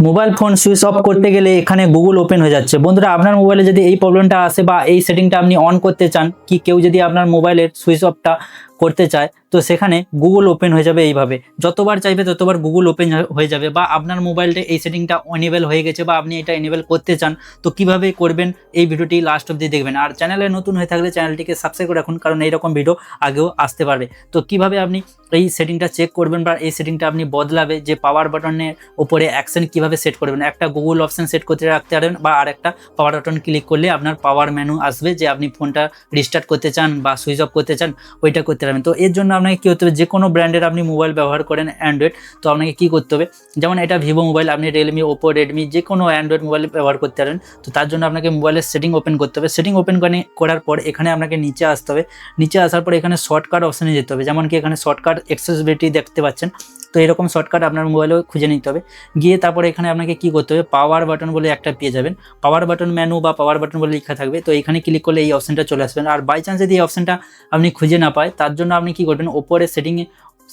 Mobile phone switch off করতে গেলে এখানে গুগল ওপেন হয়ে যাচ্ছে। বন্ধুরা, আপনার মোবাইলে যদি এই প্রবলেমটা আসে বা এই সেটিংটা আপনি অন করতে চান, কি কেউ যদি আপনার মোবাইলের সুইচ অফটা করতে চায়, তো সেখানে গুগল ওপেন হয়ে যাবে। এইভাবে যতবার চাইবে ততবার গুগল ওপেন হয়ে যাবে। বা আপনার মোবাইলটা এই সেটিংটা অনেবল হয়ে গেছে বা আপনি এটা এনেবল করতে চান, তো কিভাবে করবেন এই ভিডিওটি লাস্ট অবধি দেখবেন। আর চ্যানেলে নতুন হয়ে থাকলে চ্যানেলটিকে সাবস্ক্রাইব করে রাখুন, কারণ এইরকম ভিডিও আগেও আসতে পারবে। তো কিভাবে আপনি এই সেটিংটা চেক করবেন বা এই সেটিংটা আপনি বদলাবে, যে পাওয়ার বাটনের উপরে অ্যাকশন কিভাবে সেট করবেন, একটা গুগল অপশন সেট করতে রাখতে পারবেন বা আর একটা পাওয়ার বাটন ক্লিক করলে আপনার পাওয়ার মেনু আসবে, যে আপনি ফোনটা রিস্টার্ট করতে চান বা সুইচ অফ করতে চান, ওইটা করতে পারবেন। তো এর জন্য আপনাকে কী করতে হবে, যে কোনো ব্র্যান্ডের আপনি মোবাইল ব্যবহার করেন অ্যান্ড্রয়েড, তো আপনাকে কী করতে হবে, যেমন এটা ভিভো মোবাইল, আপনি রিয়েলমি, ওপো, রেডমি যে কোনো অ্যান্ড্রয়েড মোবাইল ব্যবহার করতে পারেন। তো তার জন্য আপনাকে মোবাইলের সেটিং ওপেন করতে হবে। সেটিং ওপেন করার পর এখানে আপনাকে নিচে আসতে হবে। নিচে আসার পর এখানে শর্টকাট অপশানে যেতে হবে, যেমন কি এখানে শর্টকাট অ্যাক্সেসিবিলিটি দেখতে পাচ্ছেন। তো এরকম শর্টকাট আপনার মোবাইলেও খুঁজে নিতে হবে। গিয়ে তারপরে এখানে আপনাকে কী করতে হবে, পাওয়ার বাটন বলে একটা পেয়ে যাবেন। পাওয়ার বাটন মেনু বা পাওয়ার বাটন বলে লেখা থাকবে, তো এখানে ক্লিক করলে এই অপশানটা চলে আসবেন। আর বাই চান্স যদি এই অপশানটা আপনি খুঁজে না পায়, তার জন্য আপনি কী করবেন, ওপরে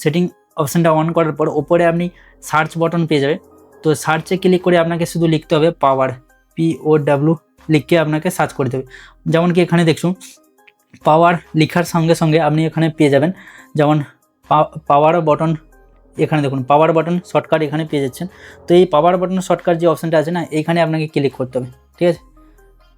সেটিং অপশানটা অন করার পর ওপরে আপনি সার্চ বাটন পেয়ে যাবেন। তো সার্চে ক্লিক করে আপনাকে শুধু লিখতে হবে পাওয়ার, POW লিখে আপনাকে সার্চ করতে হবে। যেমন কি এখানে দেখুন, পাওয়ার লেখার সঙ্গে সঙ্গে আপনি এখানে পেয়ে যাবেন, যেমন পাওয়ার বাটন, এখানে দেখুন পাওয়ার বাটন শর্টকাট এখানে পেয়ে যাচ্ছেন। তো এই পাওয়ার বাটন শর্টকাট যে অপশানটা আছে না, এইখানে আপনাকে ক্লিক করতে হবে। ঠিক আছে,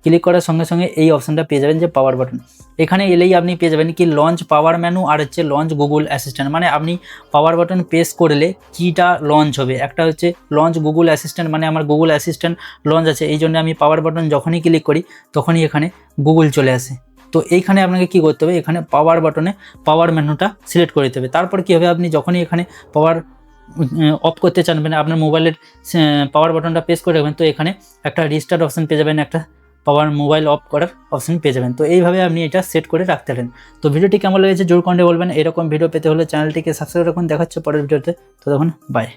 ক্লিক করার সঙ্গে সঙ্গে এই অপশানটা পেয়ে যাবেন, যে পাওয়ার বাটন। এখানে এলেই আপনি পেয়ে যাবেন কি লঞ্চ পাওয়ার মেনু আর হচ্ছে লঞ্চ গুগল অ্যাসিস্ট্যান্ট। মানে আপনি পাওয়ার বাটন প্রেস করলে কিটা লঞ্চ হবে, একটা হচ্ছে লঞ্চ গুগল অ্যাসিস্ট্যান্ট, মানে আমার গুগল অ্যাসিস্ট্যান্ট লঞ্চ আছে, এই জন্য আমি পাওয়ার বাটন যখনই ক্লিক করি তখনই এখানে গুগল চলে আসে। তো এইখানে আপনাকে কি করতে হবে, এখানে পাওয়ার বাটনে পাওয়ার মেনুটা সিলেক্ট করে দিতে হবে। তারপর কী হবে, আপনি যখনই এখানে পাওয়ার অফ করতে চান, মানে আপনার মোবাইলের পাওয়ার বাটনটা প্রেস করে রাখবেন, তো এখানে একটা রিস্টার্ট অপশান পেয়ে যাবেন, একটা পাওয়ার মোবাইল অফ করার অপশন পেয়ে যাবেন। তো এইভাবে আপনি এটা সেট করে রাখতে পারেন। তো ভিডিওটি কেমন লেগেছে জোর কমেন্টে বলবেন। এরকম ভিডিও পেতে হলে চ্যানেলটিকে সাবস্ক্রাইব রাখুন। দেখা হচ্ছে পরের ভিডিওতে। তো তখন বাই।